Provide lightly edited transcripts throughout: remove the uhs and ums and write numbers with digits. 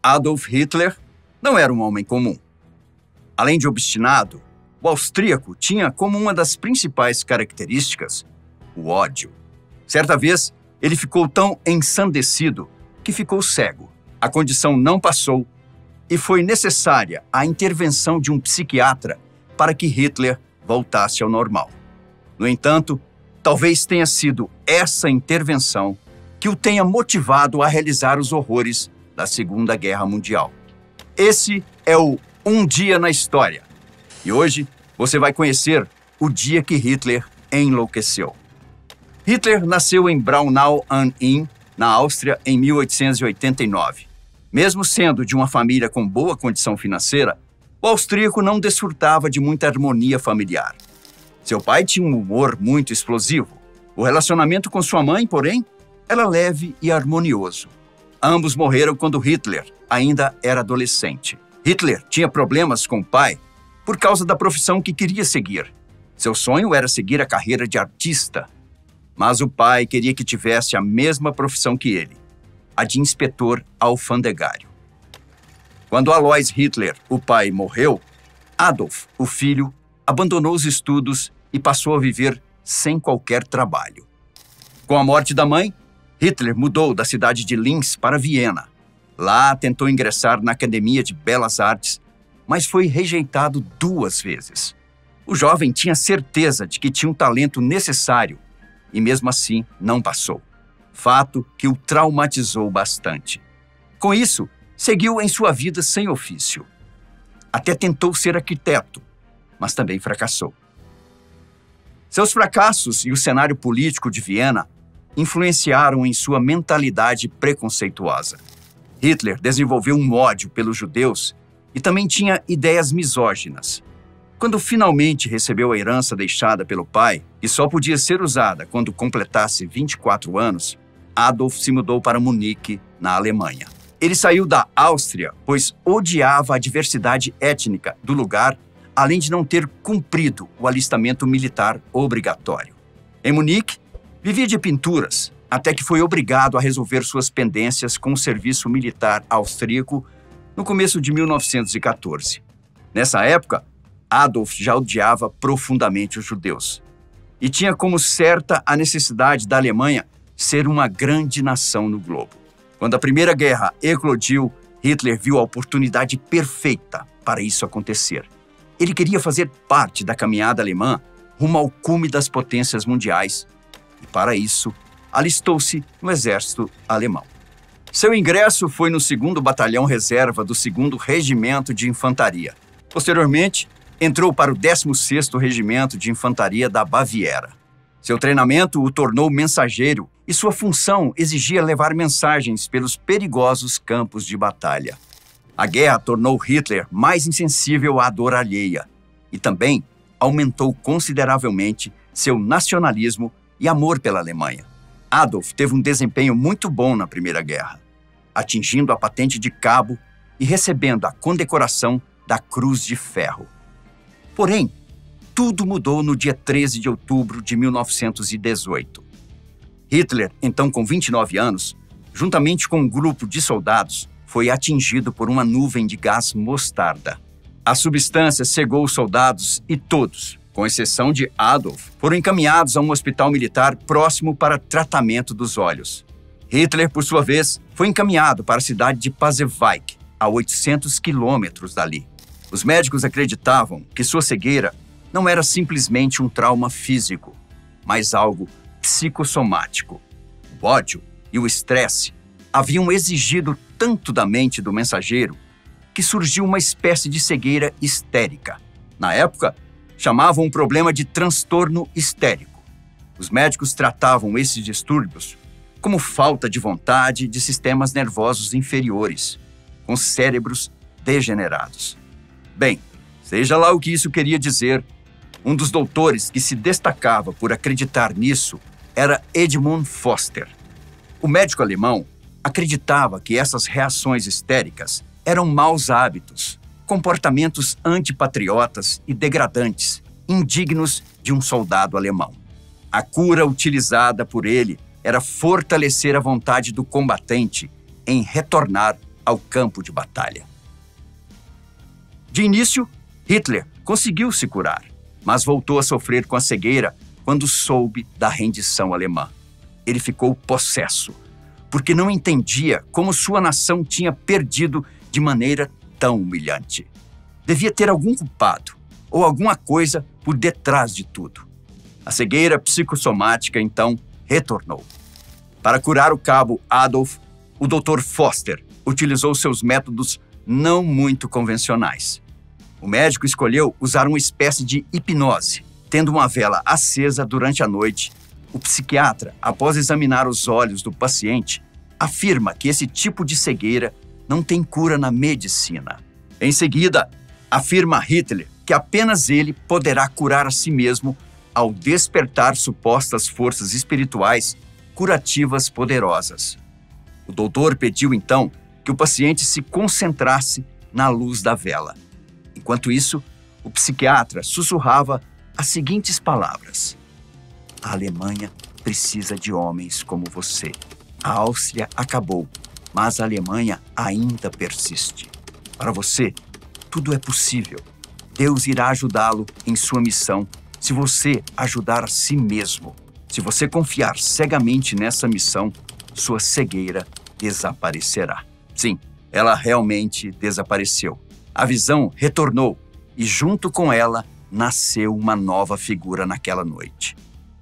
Adolf Hitler não era um homem comum. Além de obstinado, o austríaco tinha como uma das principais características o ódio. Certa vez, ele ficou tão ensandecido que ficou cego. A condição não passou e foi necessária a intervenção de um psiquiatra para que Hitler voltasse ao normal. No entanto, talvez tenha sido essa intervenção que o tenha motivado a realizar os horrores da Segunda Guerra Mundial. Esse é o Um Dia na História. E hoje você vai conhecer o dia que Hitler enlouqueceu. Hitler nasceu em Braunau am Inn, na Áustria, em 1889. Mesmo sendo de uma família com boa condição financeira, o austríaco não desfrutava de muita harmonia familiar. Seu pai tinha um humor muito explosivo. O relacionamento com sua mãe, porém, era leve e harmonioso. Ambos morreram quando Hitler ainda era adolescente. Hitler tinha problemas com o pai por causa da profissão que queria seguir. Seu sonho era seguir a carreira de artista, mas o pai queria que tivesse a mesma profissão que ele, a de inspetor alfandegário. Quando Alois Hitler, o pai, morreu, Adolf, o filho, abandonou os estudos e passou a viver sem qualquer trabalho. Com a morte da mãe, Hitler mudou da cidade de Linz para Viena. Lá tentou ingressar na Academia de Belas Artes, mas foi rejeitado 2 vezes. O jovem tinha certeza de que tinha um talento necessário e mesmo assim não passou. Fato que o traumatizou bastante. Com isso, seguiu em sua vida sem ofício. Até tentou ser arquiteto, mas também fracassou. Seus fracassos e o cenário político de Viena influenciaram em sua mentalidade preconceituosa. Hitler desenvolveu um ódio pelos judeus e também tinha ideias misóginas. Quando finalmente recebeu a herança deixada pelo pai, que só podia ser usada quando completasse 24 anos, Adolf se mudou para Munique, na Alemanha. Ele saiu da Áustria, pois odiava a diversidade étnica do lugar, além de não ter cumprido o alistamento militar obrigatório. Em Munique, vivia de pinturas, até que foi obrigado a resolver suas pendências com o serviço militar austríaco no começo de 1914. Nessa época, Adolf já odiava profundamente os judeus e tinha como certa a necessidade da Alemanha ser uma grande nação no globo. Quando a Primeira Guerra eclodiu, Hitler viu a oportunidade perfeita para isso acontecer. Ele queria fazer parte da caminhada alemã rumo ao cume das potências mundiais e, para isso, alistou-se no exército alemão. Seu ingresso foi no 2º Batalhão Reserva do 2º Regimento de Infantaria. Posteriormente, entrou para o 16º Regimento de Infantaria da Baviera. Seu treinamento o tornou mensageiro e sua função exigia levar mensagens pelos perigosos campos de batalha. A guerra tornou Hitler mais insensível à dor alheia e também aumentou consideravelmente seu nacionalismo e amor pela Alemanha. Adolf teve um desempenho muito bom na Primeira Guerra, atingindo a patente de cabo e recebendo a condecoração da Cruz de Ferro. Porém, tudo mudou no dia 13 de outubro de 1918. Hitler, então com 29 anos, juntamente com um grupo de soldados, foi atingido por uma nuvem de gás mostarda. A substância cegou os soldados e todos, com exceção de Adolf, foram encaminhados a um hospital militar próximo para tratamento dos olhos. Hitler, por sua vez, foi encaminhado para a cidade de Pasewalk, a 800 quilômetros dali. Os médicos acreditavam que sua cegueira não era simplesmente um trauma físico, mas algo psicossomático. O ódio e o estresse haviam exigido tanto da mente do mensageiro que surgiu uma espécie de cegueira histérica. Na época, chamavam o problema de transtorno histérico. Os médicos tratavam esses distúrbios como falta de vontade de sistemas nervosos inferiores, com cérebros degenerados. Bem, seja lá o que isso queria dizer, um dos doutores que se destacava por acreditar nisso era Edmund Foster. O médico alemão acreditava que essas reações histéricas eram maus hábitos, comportamentos antipatriotas e degradantes, indignos de um soldado alemão. A cura utilizada por ele era fortalecer a vontade do combatente em retornar ao campo de batalha. De início, Hitler conseguiu se curar, mas voltou a sofrer com a cegueira quando soube da rendição alemã. Ele ficou possesso, porque não entendia como sua nação tinha perdido de maneira tão humilhante. Devia ter algum culpado ou alguma coisa por detrás de tudo. A cegueira psicossomática, então, retornou. Para curar o cabo Adolf, o Dr. Foster utilizou seus métodos não muito convencionais. O médico escolheu usar uma espécie de hipnose. Tendo uma vela acesa durante a noite, o psiquiatra, após examinar os olhos do paciente, afirma que esse tipo de cegueira não tem cura na medicina. Em seguida, afirma Hitler que apenas ele poderá curar a si mesmo ao despertar supostas forças espirituais curativas poderosas. O doutor pediu então que o paciente se concentrasse na luz da vela. Enquanto isso, o psiquiatra sussurrava as seguintes palavras: a Alemanha precisa de homens como você. A Áustria acabou, mas a Alemanha ainda persiste. Para você, tudo é possível. Deus irá ajudá-lo em sua missão se você ajudar a si mesmo. Se você confiar cegamente nessa missão, sua cegueira desaparecerá. Sim, ela realmente desapareceu. A visão retornou e, junto com ela, nasceu uma nova figura naquela noite.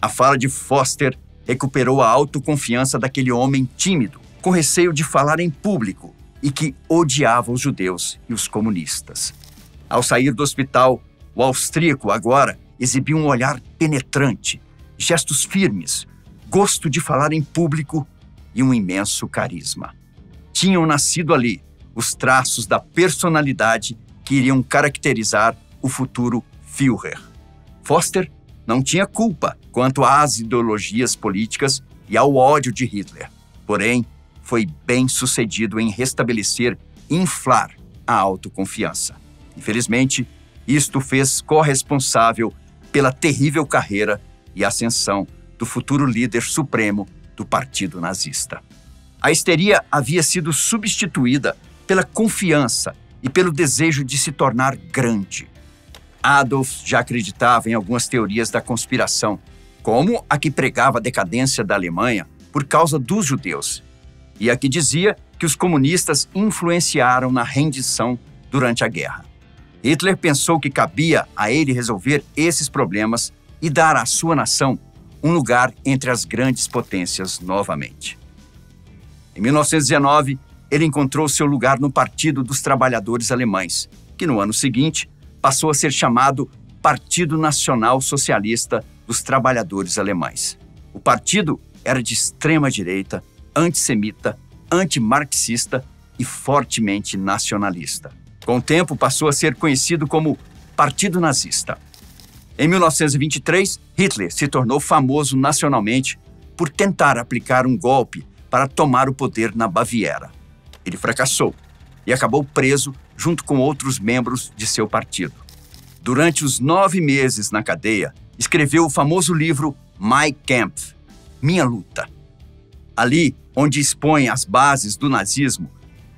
A fala de Foster recuperou a autoconfiança daquele homem tímido, com receio de falar em público e que odiava os judeus e os comunistas. Ao sair do hospital, o austríaco agora exibiu um olhar penetrante, gestos firmes, gosto de falar em público e um imenso carisma. Tinham nascido ali os traços da personalidade que iriam caracterizar o futuro Führer. Foster não tinha culpa quanto às ideologias políticas e ao ódio de Hitler. Porém, foi bem sucedido em restabelecer e inflar a autoconfiança. Infelizmente, isto fez corresponsável pela terrível carreira e ascensão do futuro líder supremo do Partido Nazista. A histeria havia sido substituída pela confiança e pelo desejo de se tornar grande. Adolf já acreditava em algumas teorias da conspiração, como a que pregava a decadência da Alemanha por causa dos judeus, e a que dizia que os comunistas influenciaram na rendição durante a guerra. Hitler pensou que cabia a ele resolver esses problemas e dar à sua nação um lugar entre as grandes potências novamente. Em 1919, ele encontrou seu lugar no Partido dos Trabalhadores Alemães, que no ano seguinte passou a ser chamado Partido Nacional Socialista dos Trabalhadores Alemães. O partido era de extrema-direita, antissemita, antimarxista e fortemente nacionalista. Com o tempo, passou a ser conhecido como Partido Nazista. Em 1923, Hitler se tornou famoso nacionalmente por tentar aplicar um golpe para tomar o poder na Baviera. Ele fracassou e acabou preso junto com outros membros de seu partido. Durante os 9 meses na cadeia, escreveu o famoso livro Mein Kampf, Minha Luta. Ali, onde expõe as bases do nazismo,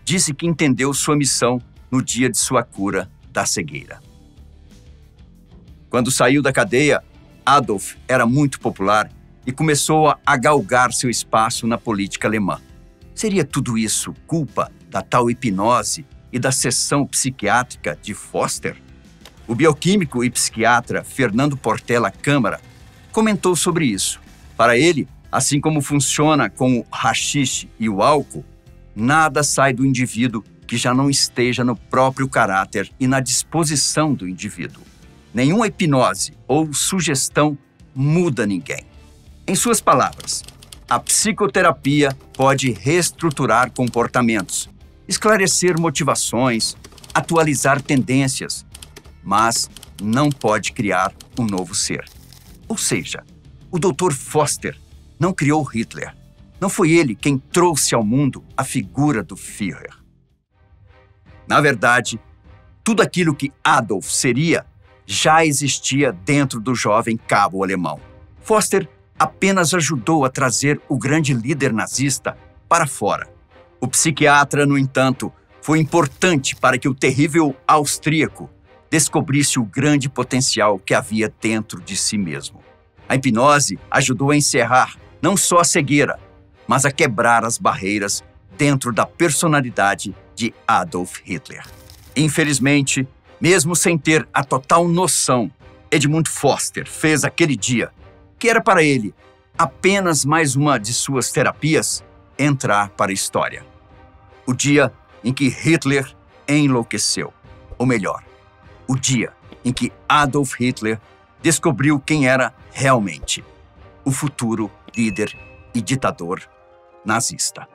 disse que entendeu sua missão no dia de sua cura da cegueira. Quando saiu da cadeia, Adolf era muito popular e começou a galgar seu espaço na política alemã. Seria tudo isso culpa da tal hipnose e da sessão psiquiátrica de Foster? O bioquímico e psiquiatra Fernando Portela Câmara comentou sobre isso. Para ele, assim como funciona com o haxixe e o álcool, nada sai do indivíduo que já não esteja no próprio caráter e na disposição do indivíduo. Nenhuma hipnose ou sugestão muda ninguém. Em suas palavras, a psicoterapia pode reestruturar comportamentos, esclarecer motivações, atualizar tendências, mas não pode criar um novo ser. Ou seja, o Dr. Foster não criou Hitler. Não foi ele quem trouxe ao mundo a figura do Führer. Na verdade, tudo aquilo que Adolf seria já existia dentro do jovem cabo alemão. Foster apenas ajudou a trazer o grande líder nazista para fora. O psiquiatra, no entanto, foi importante para que o terrível austríaco descobrisse o grande potencial que havia dentro de si mesmo. A hipnose ajudou a encerrar não só a cegueira, mas a quebrar as barreiras dentro da personalidade de Adolf Hitler. Infelizmente, mesmo sem ter a total noção, Edmund Foster fez aquele dia, que era para ele apenas mais uma de suas terapias, entrar para a história. O dia em que Hitler enlouqueceu, ou melhor, o dia em que Adolf Hitler descobriu quem era realmente o futuro líder e ditador nazista.